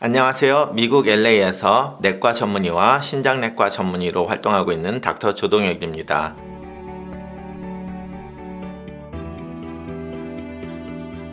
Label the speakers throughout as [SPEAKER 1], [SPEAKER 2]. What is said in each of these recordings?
[SPEAKER 1] 안녕하세요. 미국 LA에서 내과 전문의와 신장내과 전문의로 활동하고 있는 닥터 조동혁입니다.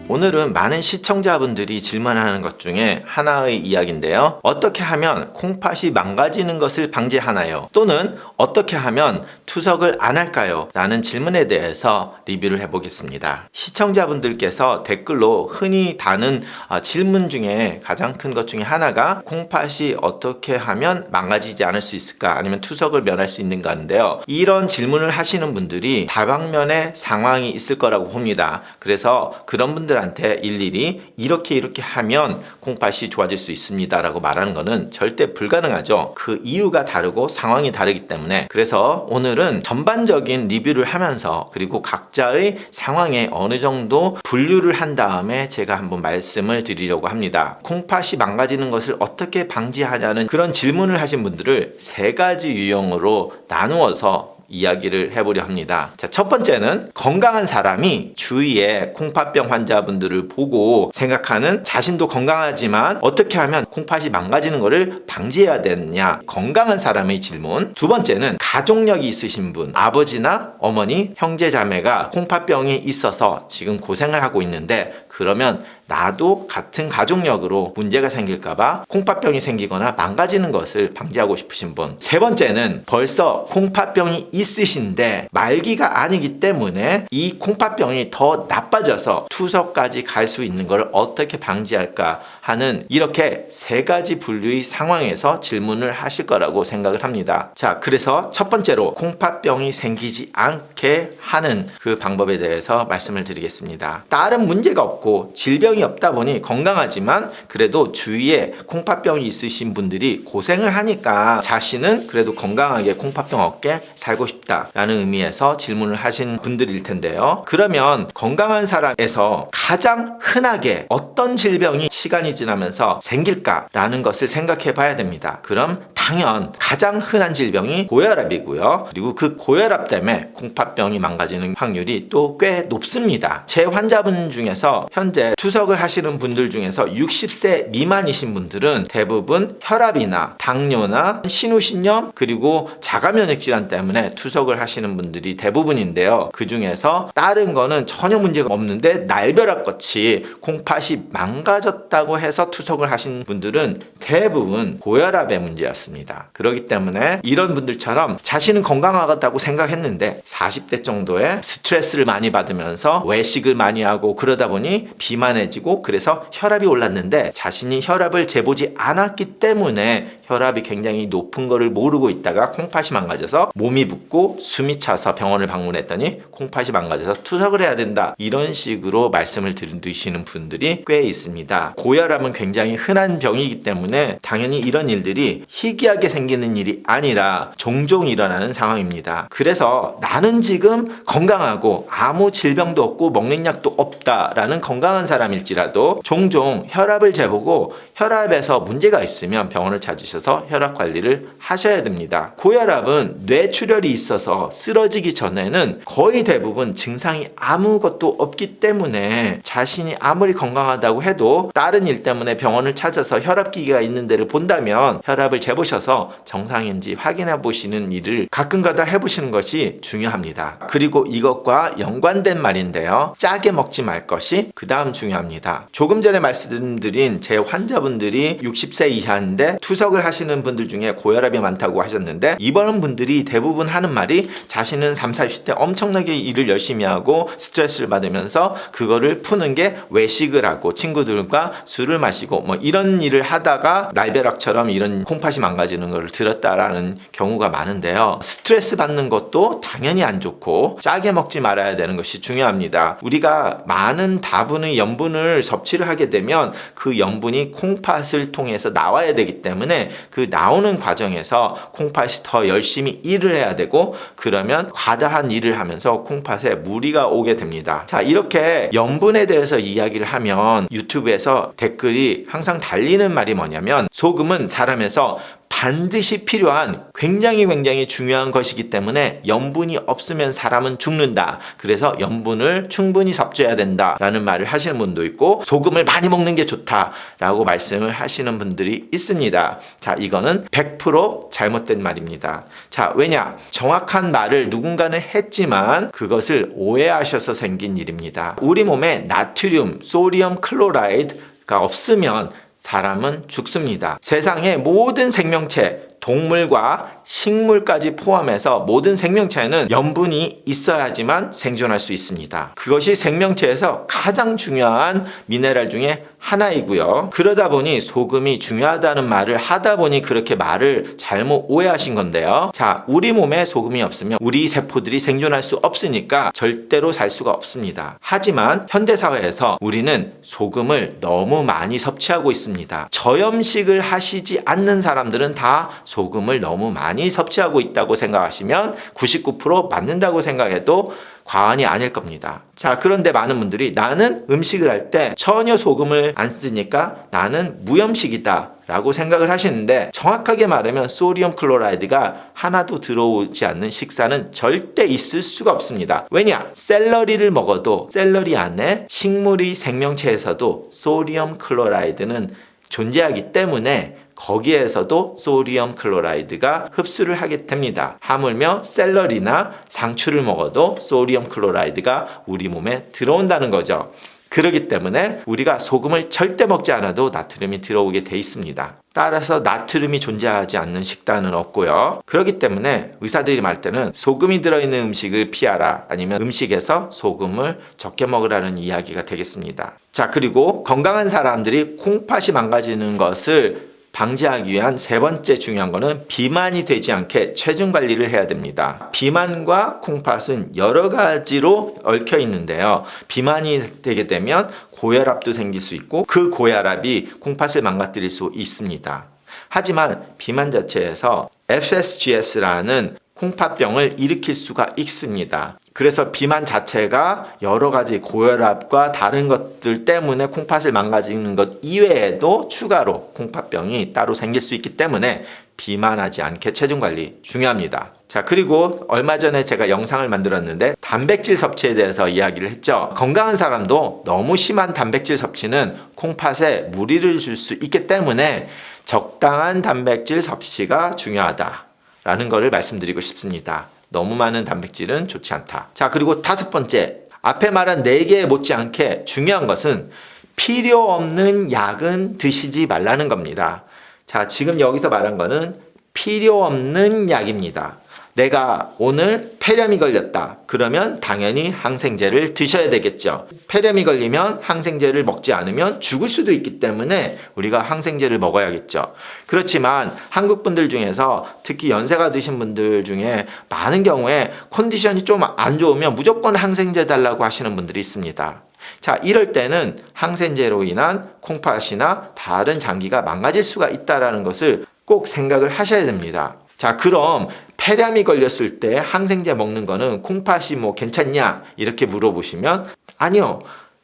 [SPEAKER 1] 오늘은 많은 시청자분들이 질문하는 것 중에 하나의 이야기인데요. 어떻게 하면 콩팥이 망가지는 것을 방지하나요? 또는 어떻게 하면 투석을 안 할까요? 라는 질문에 대해서 리뷰를 해보겠습니다. 시청자분들께서 댓글로 흔히 다는 질문 중에 가장 큰 것 중에 하나가 콩팥이 어떻게 하면 망가지지 않을 수 있을까? 아니면 투석을 면할 수 있는가 하는데요. 이런 질문을 하시는 분들이 다방면의 상황이 있을 거라고 봅니다. 그래서 그런 분들한테 일일이 이렇게 하면 콩팥이 좋아질 수 있습니다 라고 말하는 것은 절대 불가능하죠. 그 이유가 다르고 상황이 다르기 때문에. 그래서 오늘은 전반적인 리뷰를 하면서 그리고 각자의 상황에 어느 정도 분류를 한 다음에 제가 한번 말씀을 드리려고 합니다. 콩팥이 망가지는 것을 어떻게 방지하냐는 그런 질문을 하신 분들을 세 가지 유형으로 나누어서 이야기를 해보려 합니다. 자, 첫 번째는 건강한 사람이 주위에 콩팥병 환자분들을 보고 생각하는 자신도 건강하지만 어떻게 하면 콩팥이 망가지는 것을 방지해야 되느냐, 건강한 사람의 질문. 두 번째는 가족력이 있으신 분, 아버지나 어머니, 형제 자매가 콩팥병이 있어서 지금 고생을 하고 있는데 그러면 나도 같은 가족력으로 문제가 생길까봐 콩팥병이 생기거나 망가지는 것을 방지하고 싶으신 분. 세 번째는 벌써 콩팥병이 있으신데 말기가 아니기 때문에 이 콩팥병이 더 나빠져서 투석까지 갈 수 있는 걸 어떻게 방지할까 하는 이렇게 세 가지 분류의 상황에서 질문을 하실 거라고 생각을 합니다. 자, 그래서 첫 번째로 콩팥병이 생기지 않게 하는 그 방법에 대해서 말씀을 드리겠습니다. 다른 문제가 없고 질병이 없다 보니 건강하지만 그래도 주위에 콩팥병이 있으신 분들이 고생을 하니까 자신은 그래도 건강하게 콩팥병 없게 살고 싶다라는 의미에서 질문을 하신 분들일 텐데요. 그러면 건강한 사람에서 가장 흔하게 어떤 질병이 시간이 지나면서 생길까라는 것을 생각해 봐야 됩니다. 그럼 당연 가장 흔한 질병이 고혈압이고요. 그리고 그 고혈압 때문에 콩팥병이 망가지는 확률이 또 꽤 높습니다. 제 환자분 중에서 현재 투석을 하시는 분들 중에서 60세 미만이신 분들은 대부분 혈압이나 당뇨나 신우신염 그리고 자가면역 질환 때문에 투석을 하시는 분들이 대부분인데요. 그 중에서 다른 거는 전혀 문제가 없는데 날벼락같이 콩팥이 망가졌다고 해서 투석을 하신 분들은 대부분 고혈압의 문제였습니다. 그렇기 때문에 이런 분들처럼 자신은 건강하다고 생각했는데 40대 정도에 스트레스를 많이 받으면서 외식을 많이 하고 그러다 보니 비만해지고 그래서 혈압이 올랐는데 자신이 혈압을 재보지 않았기 때문에 혈압이 굉장히 높은 거를 모르고 있다가 콩팥이 망가져서 몸이 붓고 숨이 차서 병원을 방문했더니 콩팥이 망가져서 투석을 해야 된다. 이런 식으로 말씀을 드시는 분들이 꽤 있습니다. 고혈압은 굉장히 흔한 병이기 때문에 당연히 이런 일들이 희귀하게 생기는 일이 아니라 종종 일어나는 상황입니다. 그래서 나는 지금 건강하고 아무 질병도 없고 먹는 약도 없다라는 건강한 사람일지라도 종종 혈압을 재보고 혈압에서 문제가 있으면 병원을 찾으셔서 혈압 관리를 하셔야 됩니다. 고혈압은 뇌출혈이 있어서 쓰러지기 전에는 거의 대부분 증상이 아무것도 없기 때문에 자신이 아무리 건강하다고 해도 다른 일 때문에 병원을 찾아서 혈압기계가 있는 데를 본다면 혈압을 재보셔서 정상인지 확인해 보시는 일을 가끔가다 해보시는 것이 중요합니다. 그리고 이것과 연관된 말인데요. 짜게 먹지 말 것이 그 다음 중요합니다. 조금 전에 말씀드린 제 환자분들이 60세 이하인데 투석을 하시는 분들 중에 고혈압이 많다고 하셨는데 이번 분들이 대부분 하는 말이 자신은 30, 40대 엄청나게 일을 열심히 하고 스트레스를 받으면서 그거를 푸는 게 외식을 하고 친구들과 술을 마시고 뭐 이런 일을 하다가 날벼락처럼 이런 콩팥이 망가지는 걸 들었다라는 경우가 많은데요. 스트레스 받는 것도 당연히 안 좋고 짜게 먹지 말아야 되는 것이 중요합니다. 우리가 많은 다분의 염분을 섭취를 하게 되면 그 염분이 콩팥을 통해서 나와야 되기 때문에 그 나오는 과정에서 콩팥이 더 열심히 일을 해야 되고 그러면 과다한 일을 하면서 콩팥에 무리가 오게 됩니다. 자, 이렇게 염분에 대해서 이야기를 하면 유튜브에서 댓글이 항상 달리는 말이 뭐냐면 소금은 사람에서 반드시 필요한 굉장히 중요한 것이기 때문에 염분이 없으면 사람은 죽는다. 그래서 염분을 충분히 섭취해야 된다라는 말을 하시는 분도 있고, 소금을 많이 먹는 게 좋다라고 말씀을 하시는 분들이 있습니다. 자, 이거는 100% 잘못된 말입니다. 자, 왜냐? 정확한 말을 누군가는 했지만 그것을 오해하셔서 생긴 일입니다. 우리 몸에 나트륨, 소디움 클로라이드가 없으면 사람은 죽습니다. 세상의 모든 생명체, 동물과 식물까지 포함해서 모든 생명체에는 염분이 있어야지만 생존할 수 있습니다. 그것이 생명체에서 가장 중요한 미네랄 중에 하나이고요. 그러다 보니 소금이 중요하다는 말을 하다 보니 그렇게 말을 잘못 오해하신 건데요. 자, 우리 몸에 소금이 없으면 우리 세포들이 생존할 수 없으니까 절대로 살 수가 없습니다. 하지만 현대사회에서 우리는 소금을 너무 많이 섭취하고 있습니다. 저염식을 하시지 않는 사람들은 다 소금을 너무 많이 섭취하고 있다고 생각하시면 99% 맞는다고 생각해도 과언이 아닐 겁니다. 자, 그런데 많은 분들이 나는 음식을 할 때 전혀 소금을 안 쓰니까 나는 무염식이다 라고 생각을 하시는데, 정확하게 말하면 소디움 클로라이드가 하나도 들어오지 않는 식사는 절대 있을 수가 없습니다. 왜냐? 샐러리를 먹어도 샐러리 안에 식물의 생명체에서도 소디움 클로라이드는 존재하기 때문에 거기에서도 소디움 클로라이드가 흡수를 하게 됩니다. 하물며 샐러리나 상추를 먹어도 소디움 클로라이드가 우리 몸에 들어온다는 거죠. 그렇기 때문에 우리가 소금을 절대 먹지 않아도 나트륨이 들어오게 돼 있습니다. 따라서 나트륨이 존재하지 않는 식단은 없고요. 그렇기 때문에 의사들이 말할 때는 소금이 들어있는 음식을 피하라, 아니면 음식에서 소금을 적게 먹으라는 이야기가 되겠습니다. 자, 그리고 건강한 사람들이 콩팥이 망가지는 것을 방지하기 위한 세 번째 중요한 거는 비만이 되지 않게 체중 관리를 해야 됩니다. 비만과 콩팥은 여러 가지로 얽혀 있는데요. 비만이 되게 되면 고혈압도 생길 수 있고, 그 고혈압이 콩팥을 망가뜨릴 수 있습니다. 하지만 비만 자체에서 FSGS라는 콩팥병을 일으킬 수가 있습니다. 그래서 비만 자체가 여러 가지 고혈압과 다른 것들 때문에 콩팥을 망가지는 것 이외에도 추가로 콩팥병이 따로 생길 수 있기 때문에 비만하지 않게 체중 관리 중요합니다. 자, 그리고 얼마 전에 제가 영상을 만들었는데 단백질 섭취에 대해서 이야기를 했죠. 건강한 사람도 너무 심한 단백질 섭취는 콩팥에 무리를 줄 수 있기 때문에 적당한 단백질 섭취가 중요하다라는 것을 말씀드리고 싶습니다. 너무 많은 단백질은 좋지 않다. 자, 그리고 다섯 번째, 앞에 말한 4개 못지않게 중요한 것은 필요 없는 약은 드시지 말라는 겁니다. 자, 지금 여기서 말한 거는 필요 없는 약입니다. 내가 오늘 폐렴이 걸렸다. 그러면 당연히 항생제를 드셔야 되겠죠. 폐렴이 걸리면 항생제를 먹지 않으면 죽을 수도 있기 때문에 우리가 항생제를 먹어야겠죠. 그렇지만 한국 분들 중에서 특히 연세가 드신 분들 중에 많은 경우에 컨디션이 좀 안 좋으면 무조건 항생제 달라고 하시는 분들이 있습니다. 자, 이럴 때는 항생제로 인한 콩팥이나 다른 장기가 망가질 수가 있다는 것을 꼭 생각을 하셔야 됩니다. 자, 그럼 폐렴이 걸렸을 때 항생제 먹는 거는 콩팥이 뭐 괜찮냐? 이렇게 물어보시면 아니요.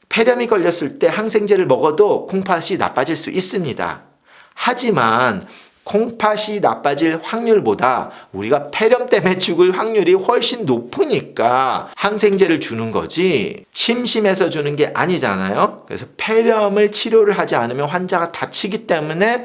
[SPEAKER 1] 폐렴이 걸렸을 때 항생제를 먹어도 콩팥이 나빠질 수 있습니다. 하지만 콩팥이 나빠질 확률보다 우리가 폐렴 때문에 죽을 확률이 훨씬 높으니까 항생제를 주는 거지 심심해서 주는 게 아니잖아요. 그래서 폐렴을 치료를 하지 않으면 환자가 다치기 때문에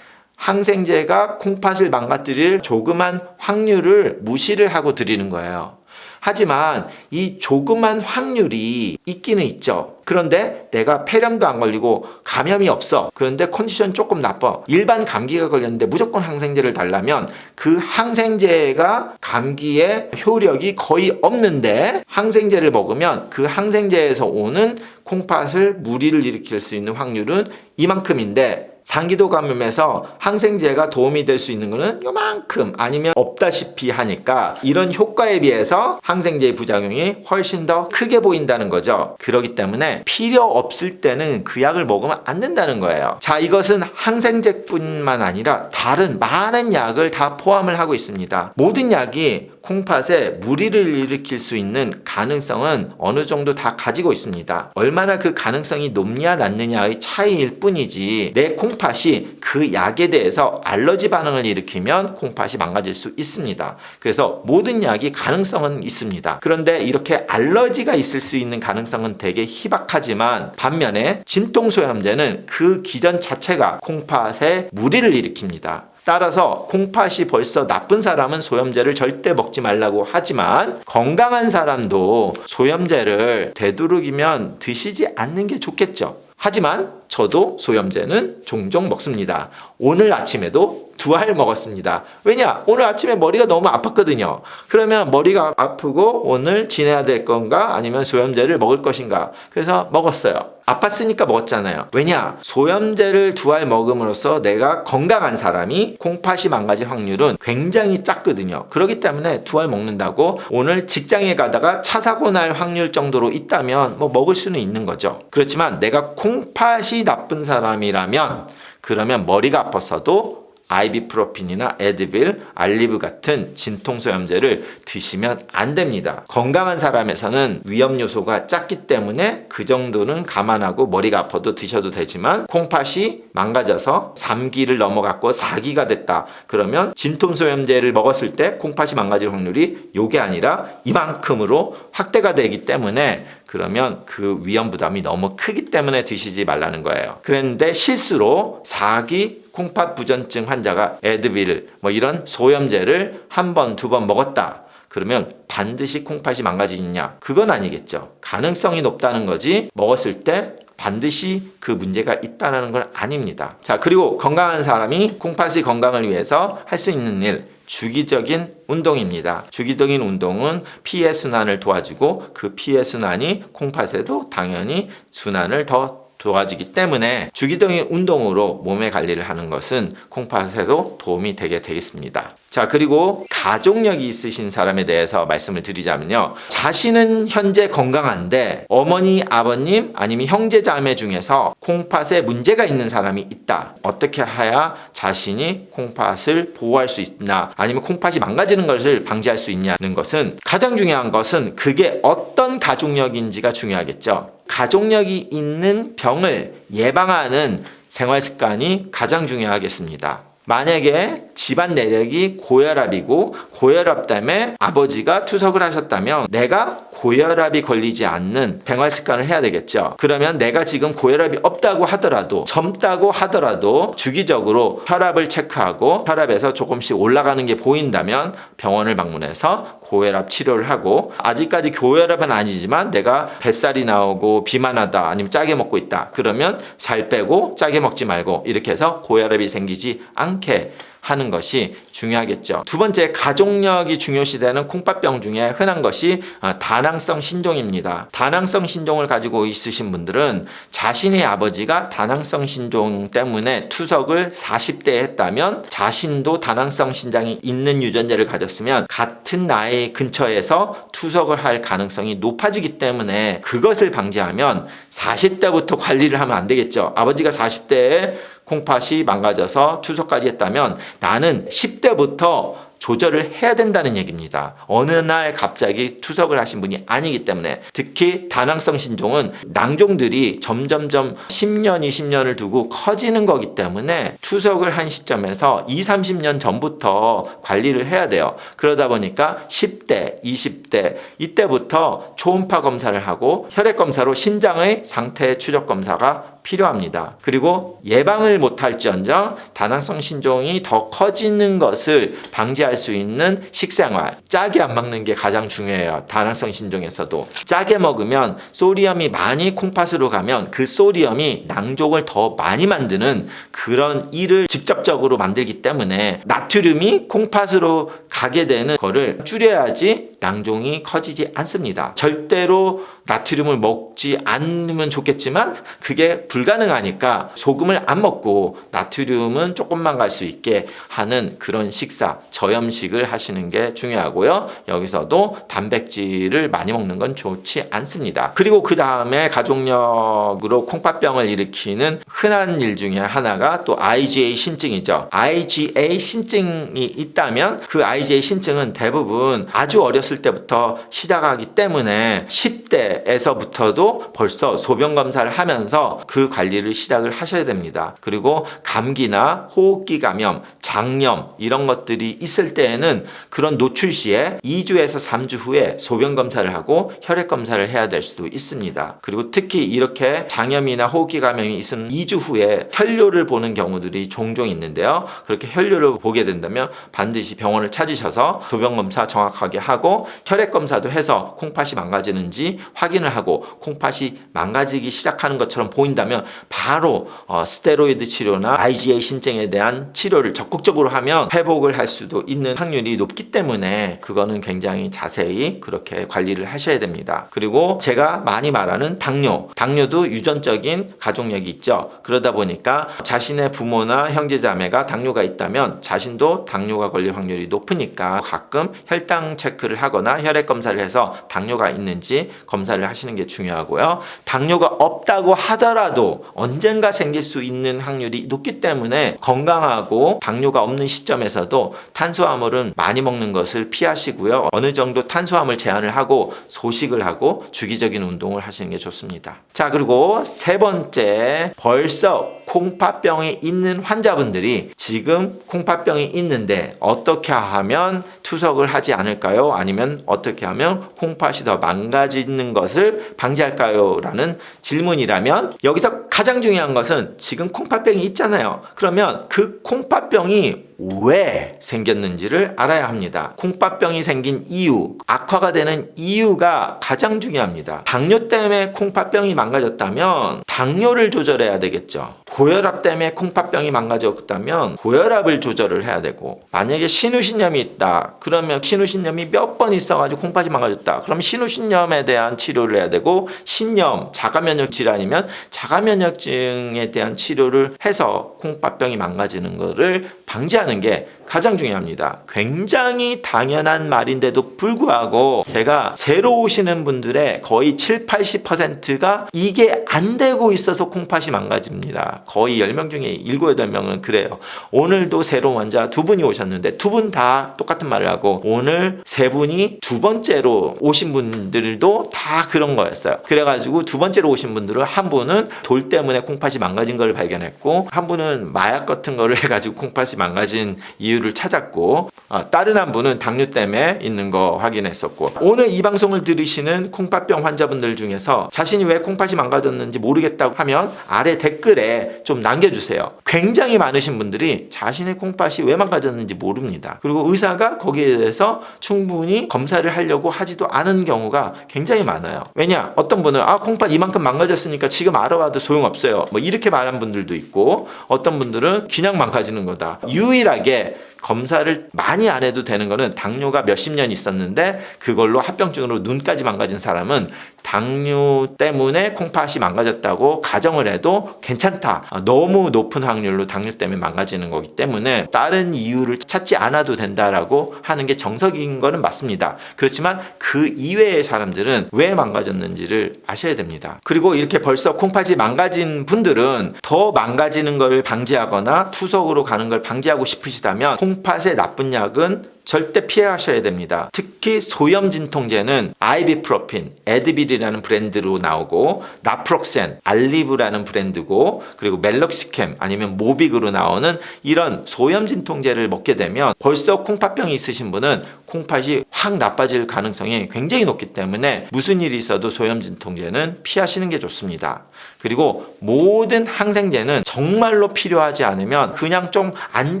[SPEAKER 1] 항생제가 콩팥을 망가뜨릴 조그만 확률을 무시를 하고 드리는 거예요. 하지만 이 조그만 확률이 있기는 있죠. 그런데 내가 폐렴도 안 걸리고 감염이 없어. 그런데 컨디션 조금 나빠. 일반 감기가 걸렸는데 무조건 항생제를 달라면 그 항생제가 감기의 효력이 거의 없는데 항생제를 먹으면 그 항생제에서 오는 콩팥을 무리를 일으킬 수 있는 확률은 이만큼인데 상기도 감염에서 항생제가 도움이 될 수 있는 거는 요만큼 아니면 없다시피 하니까 이런 효과에 비해서 항생제의 부작용이 훨씬 더 크게 보인다는 거죠. 그렇기 때문에 필요 없을 때는 그 약을 먹으면 안 된다는 거예요. 자, 이것은 항생제뿐만 아니라 다른 많은 약을 다 포함을 하고 있습니다. 모든 약이 콩팥에 무리를 일으킬 수 있는 가능성은 어느 정도 다 가지고 있습니다. 얼마나 그 가능성이 높냐 낮느냐의 차이일 뿐이지 내 콩팥 콩팥이 그 약에 대해서 알러지 반응을 일으키면 콩팥이 망가질 수 있습니다. 그래서 모든 약이 가능성은 있습니다. 그런데 이렇게 알러지가 있을 수 있는 가능성은 되게 희박하지만 반면에 진통소염제는 그 기전 자체가 콩팥에 무리를 일으킵니다. 따라서 콩팥이 벌써 나쁜 사람은 소염제를 절대 먹지 말라고 하지만 건강한 사람도 소염제를 되도록이면 드시지 않는 게 좋겠죠. 하지만 저도 소염제는 종종 먹습니다. 오늘 아침에도 2알 먹었습니다. 왜냐? 오늘 아침에 머리가 너무 아팠거든요. 그러면 머리가 아프고 오늘 지내야 될 건가? 아니면 소염제를 먹을 것인가? 그래서 먹었어요. 아팠으니까 먹었잖아요. 왜냐? 소염제를 2알 먹음으로써 내가 건강한 사람이 콩팥이 망가질 확률은 굉장히 작거든요. 그렇기 때문에 2알 먹는다고 오늘 직장에 가다가 차 사고 날 확률 정도로 있다면 뭐 먹을 수는 있는 거죠. 그렇지만 내가 콩팥이 나쁜 사람이라면 그러면 머리가 아팠어도 아이비프로핀이나 에드빌, 알리브 같은 진통소염제를 드시면 안 됩니다. 건강한 사람에서는 위험 요소가 작기 때문에 그 정도는 감안하고 머리가 아파도 드셔도 되지만 콩팥이 망가져서 3기를 넘어갔고 4기가 됐다. 그러면 진통소염제를 먹었을 때 콩팥이 망가질 확률이 요게 아니라 이만큼으로 확대가 되기 때문에 그러면 그 위험 부담이 너무 크기 때문에 드시지 말라는 거예요. 그런데 실수로 4기 콩팥 부전증 환자가 에드빌 이런 소염제를 1번, 2번 먹었다. 그러면 반드시 콩팥이 망가지느냐? 그건 아니겠죠. 가능성이 높다는 거지 먹었을 때 반드시 그 문제가 있다는 건 아닙니다. 자, 그리고 건강한 사람이 콩팥의 건강을 위해서 할 수 있는 일, 주기적인 운동입니다. 주기적인 운동은 피의 순환을 도와주고 그 피의 순환이 콩팥에도 당연히 순환을 더 도와주기 때문에 주기적인 운동으로 몸의 관리를 하는 것은 콩팥에도 도움이 되게 되겠습니다. 자, 그리고 가족력이 있으신 사람에 대해서 말씀을 드리자면요. 자신은 현재 건강한데 어머니, 아버님 아니면 형제 자매 중에서 콩팥에 문제가 있는 사람이 있다. 어떻게 해야 자신이 콩팥을 보호할 수 있나 아니면 콩팥이 망가지는 것을 방지할 수 있냐는 것은 가장 중요한 것은 그게 어떤 가족력인지가 중요하겠죠. 가족력이 있는 병을 예방하는 생활 습관이 가장 중요하겠습니다. 만약에 집안 내력이 고혈압이고 고혈압 때문에 아버지가 투석을 하셨다면 내가 고혈압이 걸리지 않는 생활 습관을 해야 되겠죠. 그러면 내가 지금 고혈압이 없다고 하더라도 젊다고 하더라도 주기적으로 혈압을 체크하고 혈압에서 조금씩 올라가는 게 보인다면 병원을 방문해서 고혈압 치료를 하고 아직까지 고혈압은 아니지만 내가 뱃살이 나오고 비만하다 아니면 짜게 먹고 있다. 그러면 살 빼고 짜게 먹지 말고 이렇게 해서 고혈압이 생기지 않게 하는 것이 중요하겠죠. 두 번째, 가족력이 중요시되는 콩팥병 중에 흔한 것이 다낭성 신종입니다. 다낭성 신종을 가지고 있으신 분들은 자신의 아버지가 다낭성 신종 때문에 투석을 40대에 했다면 자신도 다낭성 신장이 있는 유전자를 가졌으면 같은 나이 근처에서 투석을 할 가능성이 높아지기 때문에 그것을 방지하면 40대부터 관리를 하면 안 되겠죠. 아버지가 40대에 콩팥이 망가져서 투석까지 했다면 나는 10대부터 조절을 해야 된다는 얘기입니다. 어느 날 갑자기 투석을 하신 분이 아니기 때문에 특히 다낭성 신종은 낭종들이 점점점 10년, 20년을 두고 커지는 거기 때문에 투석을 한 시점에서 20, 30년 전부터 관리를 해야 돼요. 그러다 보니까 10대, 20대 이때부터 초음파 검사를 하고 혈액 검사로 신장의 상태 추적 검사가 필요합니다. 그리고 예방을 못할지언정 다낭성 신종이 더 커지는 것을 방지할 수 있는 식생활, 짜게 안 먹는 게 가장 중요해요. 다낭성 신종에서도 짜게 먹으면 소디움이 많이 콩팥으로 가면 그 소디움이 낭종을 더 많이 만드는 그런 일을 직접적으로 만들기 때문에 나트륨이 콩팥으로 가게 되는 거를 줄여야지 낭종이 커지지 않습니다. 절대로 나트륨을 먹지 않으면 좋겠지만 그게 불가능하니까 소금을 안 먹고 나트륨은 조금만 갈 수 있게 하는 그런 식사, 저염식을 하시는 게 중요하고요. 여기서도 단백질을 많이 먹는 건 좋지 않습니다. 그리고 그 다음에 가족력으로 콩팥병을 일으키는 흔한 일 중에 하나가 또 IgA 신증이죠. IgA 신증이 있다면 그 IgA 신증은 대부분 아주 어렸을 어렸을 때부터 시작하기 때문에 10대에서부터도 벌써 소변 검사를 하면서 그 관리를 시작을 하셔야 됩니다. 그리고 감기나 호흡기 감염, 장염 이런 것들이 있을 때에는 그런 노출 시에 2주에서 3주 후에 소변 검사를 하고 혈액 검사를 해야 될 수도 있습니다. 그리고 특히 이렇게 장염이나 호흡기 감염이 있으면 2주 후에 혈뇨를 보는 경우들이 종종 있는데요. 그렇게 혈뇨를 보게 된다면 반드시 병원을 찾으셔서 소변 검사 정확하게 하고 혈액 검사도 해서 콩팥이 망가지는지 확인을 하고 콩팥이 망가지기 시작하는 것처럼 보인다면 바로 스테로이드 치료나 IgA 신증에 대한 치료를 적극적으로 하면 회복을 할 수도 있는 확률이 높기 때문에 그거는 굉장히 자세히 그렇게 관리를 하셔야 됩니다. 그리고 제가 많이 말하는 당뇨도 유전적인 가족력이 있죠. 그러다 보니까 자신의 부모나 형제자매가 당뇨가 있다면 자신도 당뇨가 걸릴 확률이 높으니까 가끔 혈당 체크를 하거나 혈액 검사를 해서 당뇨가 있는지 검사를 하시는 게 중요하고요. 당뇨가 없다고 하더라도 언젠가 생길 수 있는 확률이 높기 때문에 건강하고 당뇨가 없는 시점에서도 탄수화물은 많이 먹는 것을 피하시고요. 어느 정도 탄수화물 제한을 하고 소식을 하고 주기적인 운동을 하시는 게 좋습니다. 자, 그리고 세 번째, 벌써 콩팥병이 있는 환자분들이 지금 콩팥병이 있는데 어떻게 하면 투석을 하지 않을까요? 아니면 어떻게 하면 콩팥이 더 망가지는 것을 방지할까요? 라는 질문이라면 여기서 가장 중요한 것은 지금 콩팥병이 있잖아요. 그러면 그 콩팥병이 왜 생겼는지를 알아야 합니다. 콩팥병이 생긴 이유, 악화가 되는 이유가 가장 중요합니다. 당뇨 때문에 콩팥병이 망가졌다면 당뇨를 조절해야 되겠죠. 고혈압 때문에 콩팥병이 망가졌다면 고혈압을 조절을 해야 되고, 만약에 신우신염이 있다 그러면 신우신염이 몇 번 있어가지고 콩팥이 망가졌다 그럼 신우신염에 대한 치료를 해야 되고, 신염, 자가면역 질환이면 자가면역증에 대한 치료를 해서 콩팥병이 망가지는 것을 방지하는 게 가장 중요합니다. 굉장히 당연한 말인데도 불구하고 제가 새로 오시는 분들의 거의 7, 80%가 이게 안 되고 있어서 콩팥이 망가집니다. 거의 10명 중에 7, 8명은 그래요. 오늘도 새로운 환자 2분이 오셨는데 2분 다 똑같은 말을 하고, 오늘 3분이 두 번째로 오신 분들도 다 그런 거였어요. 그래가지고 두 번째로 오신 분들은 한 분은 돌 때문에 콩팥이 망가진 걸 발견했고, 한 분은 마약 같은 거를 해가지고 콩팥이 망가진 이유를 찾았고, 다른 한 분은 당뇨 때문에 있는 거 확인했었고, 오늘 이 방송을 들으시는 콩팥병 환자분들 중에서 자신이 왜 콩팥이 망가졌는지 모르겠다고 하면 아래 댓글에 좀 남겨주세요. 굉장히 많으신 분들이 자신의 콩팥이 왜 망가졌는지 모릅니다. 그리고 의사가 거기에 대해서 충분히 검사를 하려고 하지도 않은 경우가 굉장히 많아요. 왜냐? 어떤 분은 콩팥 이만큼 망가졌으니까 지금 알아봐도 소용없어요, 뭐 이렇게 말한 분들도 있고, 어떤 분들은 그냥 망가지는 거다. 유일하게 검사를 많이 안 해도 되는 거는 당뇨가 몇십 년 있었는데 그걸로 합병증으로 눈까지 망가진 사람은 당뇨 때문에 콩팥이 망가졌다고 가정을 해도 괜찮다. 너무 높은 확률로 당뇨 때문에 망가지는 거기 때문에 다른 이유를 찾지 않아도 된다라고 하는 게 정석인 거는 맞습니다. 그렇지만 그 이외의 사람들은 왜 망가졌는지를 아셔야 됩니다. 그리고 이렇게 벌써 콩팥이 망가진 분들은 더 망가지는 걸 방지하거나 투석으로 가는 걸 방지하고 싶으시다면 콩팥의 나쁜 약은 절대 피하셔야 됩니다. 특히 소염 진통제는 아이비프로핀, 에드빌이라는 브랜드로 나오고, 나프록센, 알리브라는 브랜드고, 그리고 멜록시캠 아니면 모빅으로 나오는 이런 소염 진통제를 먹게 되면 벌써 콩팥병이 있으신 분은 콩팥이 확 나빠질 가능성이 굉장히 높기 때문에 무슨 일이 있어도 소염 진통제는 피하시는 게 좋습니다. 그리고 모든 항생제는 정말로 필요하지 않으면 그냥 좀 안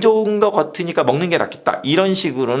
[SPEAKER 1] 좋은 것 같으니까 먹는 게 낫겠다, 이런 식으로는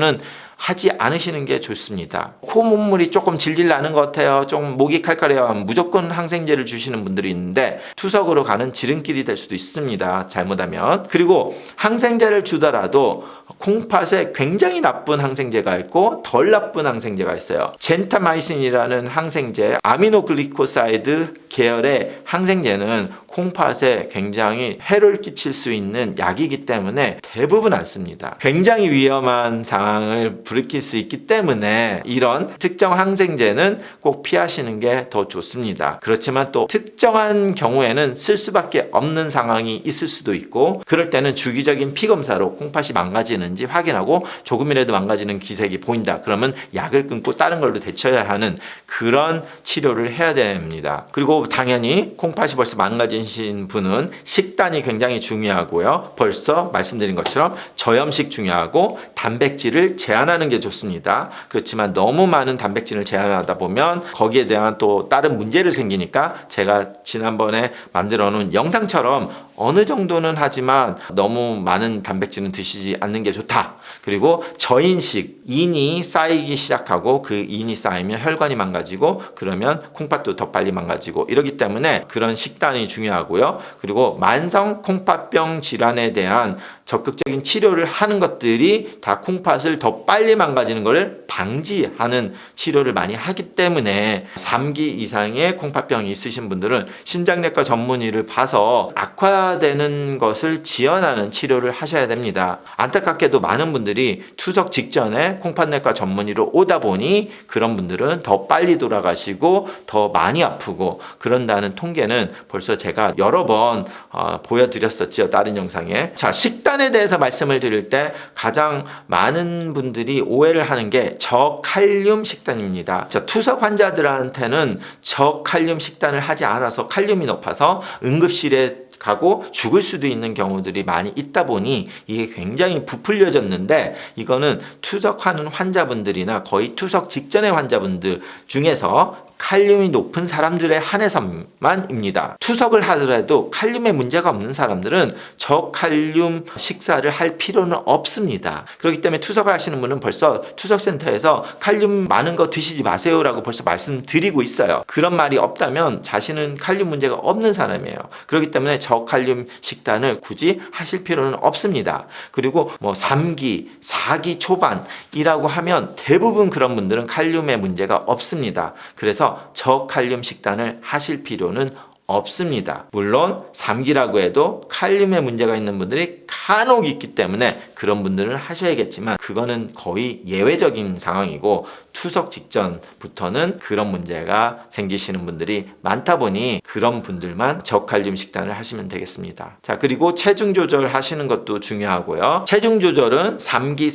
[SPEAKER 1] 하지 않으시는 게 좋습니다. 콧물이 조금 질질 나는 것 같아요, 좀 목이 칼칼해요 하면 무조건 항생제를 주시는 분들이 있는데 투석으로 가는 지름길이 될 수도 있습니다, 잘못하면. 그리고 항생제를 주더라도 콩팥에 굉장히 나쁜 항생제가 있고 덜 나쁜 항생제가 있어요. 젠타마이신이라는 항생제, 아미노글리코사이드 계열의 항생제는 콩팥에 굉장히 해를 끼칠 수 있는 약이기 때문에 대부분 안 씁니다. 굉장히 위험한 상황을 불러일으킬 수 있기 때문에 이런 특정 항생제는 꼭 피하시는 게 더 좋습니다. 그렇지만 또 특정한 경우에는 쓸 수밖에 없는 상황이 있을 수도 있고, 그럴 때는 주기적인 피 검사로 콩팥이 망가지는지 확인하고 조금이라도 망가지는 기색이 보인다 그러면 약을 끊고 다른 걸로 대처해야 하는 그런 치료를 해야 됩니다. 그리고 당연히 콩팥이 벌써 망가지신 분은 식단이 굉장히 중요하고요. 벌써 말씀드린 것처럼 저염식 중요하고 단백질을 제한하는 게 좋습니다. 그렇지만 너무 많은 단백질을 제한하다 보면 거기에 대한 또 다른 문제를 생기니까 제가 지난번에 만들어 놓은 영상처럼 어느 정도는 하지만 너무 많은 단백질은 드시지 않는 게 좋다. 그리고 저인식, 인이 쌓이기 시작하고 그 인이 쌓이면 혈관이 망가지고 그러면 콩팥도 더 빨리 망가지고 이러기 때문에 그런 식단이 중요하고요. 그리고 만성 콩팥병 질환에 대한 적극적인 치료를 하는 것들이 다 콩팥을 더 빨리 망가지는 것을 방지하는 치료를 많이 하기 때문에 3기 이상의 콩팥병이 있으신 분들은 신장내과 전문의를 봐서 악화되는 것을 지연하는 치료를 하셔야 됩니다. 안타깝게도 많은 분들이 투석 직전에 콩팥내과 전문의로 오다 보니 그런 분들은 더 빨리 돌아가시고 더 많이 아프고 그런다는 통계는 벌써 제가 여러 번 보여드렸었죠. 다른 영상에. 자, 식단에 대해서 말씀을 드릴 때 가장 많은 분들이 오해를 하는 게 저칼륨 식단입니다. 자, 투석 환자들한테는 저칼륨 식단을 하지 않아서 칼륨이 높아서 응급실에 가고 죽을 수도 있는 경우들이 많이 있다 보니 이게 굉장히 부풀려졌는데, 이거는 투석하는 환자분들이나 거의 투석 직전의 환자분들 중에서 칼륨이 높은 사람들에 한해서만입니다. 투석을 하더라도 칼륨에 문제가 없는 사람들은 저칼륨 식사를 할 필요는 없습니다. 그렇기 때문에 투석을 하시는 분은 벌써 투석센터에서 칼륨 많은 거 드시지 마세요라고 벌써 말씀드리고 있어요. 그런 말이 없다면 자신은 칼륨 문제가 없는 사람이에요. 그렇기 때문에 저칼륨 식단을 굳이 하실 필요는 없습니다. 그리고 3기, 4기 초반이라고 하면 대부분 그런 분들은 칼륨에 문제가 없습니다. 그래서 저칼륨 식단을 하실 필요는 없습니다. 물론 3기라고 해도 칼륨에 문제가 있는 분들이 간혹 있기 때문에 그런 분들은 하셔야겠지만 그거는 거의 예외적인 상황이고 투석 직전부터는 그런 문제가 생기시는 분들이 많다 보니 그런 분들만 저칼륨 식단을 하시면 되겠습니다. 자, 그리고 체중 조절 하시는 것도 중요하고요. 체중 조절은 3기,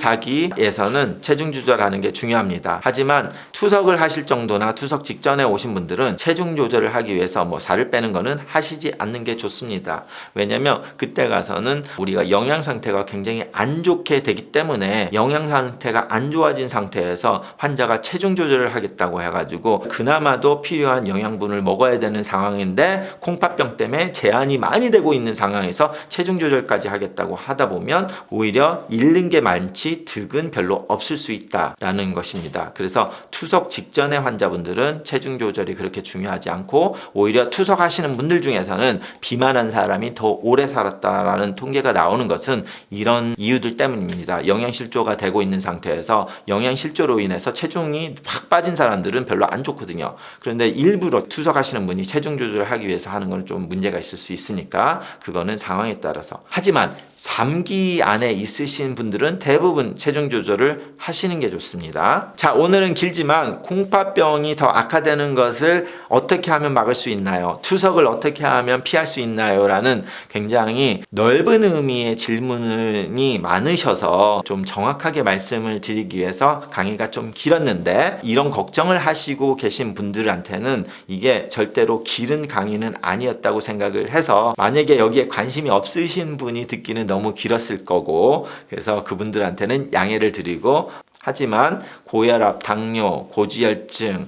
[SPEAKER 1] 4기에서는 체중 조절하는 게 중요합니다. 하지만 투석을 하실 정도나 투석 직전에 오신 분들은 체중 조절을 하기 위해서 살을 빼는 거는 하시지 않는 게 좋습니다. 왜냐면 그때 가서는 우리가 영양 상태가 굉장히 안 좋게 되기 때문에 영양 상태가 안 좋아진 상태에서 환자가 체중 조절을 하겠다고 해가지고 그나마도 필요한 영양분을 먹어야 되는 상황인데 콩팥병 때문에 제한이 많이 되고 있는 상황에서 체중 조절까지 하겠다고 하다 보면 오히려 잃는 게 많지 득은 별로 없을 수 있다라는 것입니다. 그래서 투석 직전의 환자분들은 체중 조절이 그렇게 중요하지 않고 오히려 투석하시는 분들 중에서는 비만한 사람이 더 오래 살았다라는 통계가 나오는 것은 이런 이유들 때문입니다. 영양실조가 되고 있는 상태에서 영양실조로 인해서 체중이 확 빠진 사람들은 별로 안 좋거든요. 그런데 일부러 투석하시는 분이 체중 조절을 하기 위해서 하는 건 좀 문제가 있을 수 있으니까 그거는 상황에 따라서. 하지만 3기 안에 있으신 분들은 대부분 체중 조절을 하시는 게 좋습니다. 자, 오늘은 길지만 콩팥병이 더 악화되는 것을 어떻게 하면 막을 수 있나요? 투석을 어떻게 하면 피할 수 있나요? 라는 굉장히 넓은 의미의 질문이 많으셔서 좀 정확하게 말씀을 드리기 위해서 강의가 좀 길었는데, 이런 걱정을 하시고 계신 분들한테는 이게 절대로 길은 강의는 아니었다고 생각을 해서, 만약에 여기에 관심이 없으신 분이 듣기는 너무 길었을 거고 그래서 그분들한테는 양해를 드리고, 하지만 고혈압, 당뇨, 고지혈증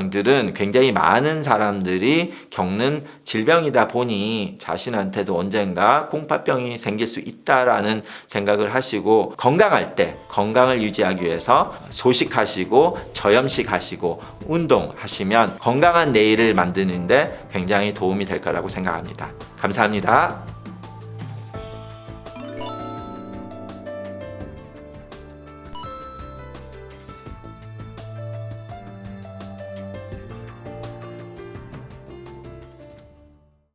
[SPEAKER 1] 들은 굉장히 많은 사람들이 겪는 질병이다 보니 자신한테도 언젠가 콩팥병이 생길 수 있다라는 생각을 하시고, 건강할 때 건강을 유지하기 위해서 소식하시고 저염식 하시고 운동하시면 건강한 내일을 만드는데 굉장히 도움이 될 거라고 생각합니다. 감사합니다.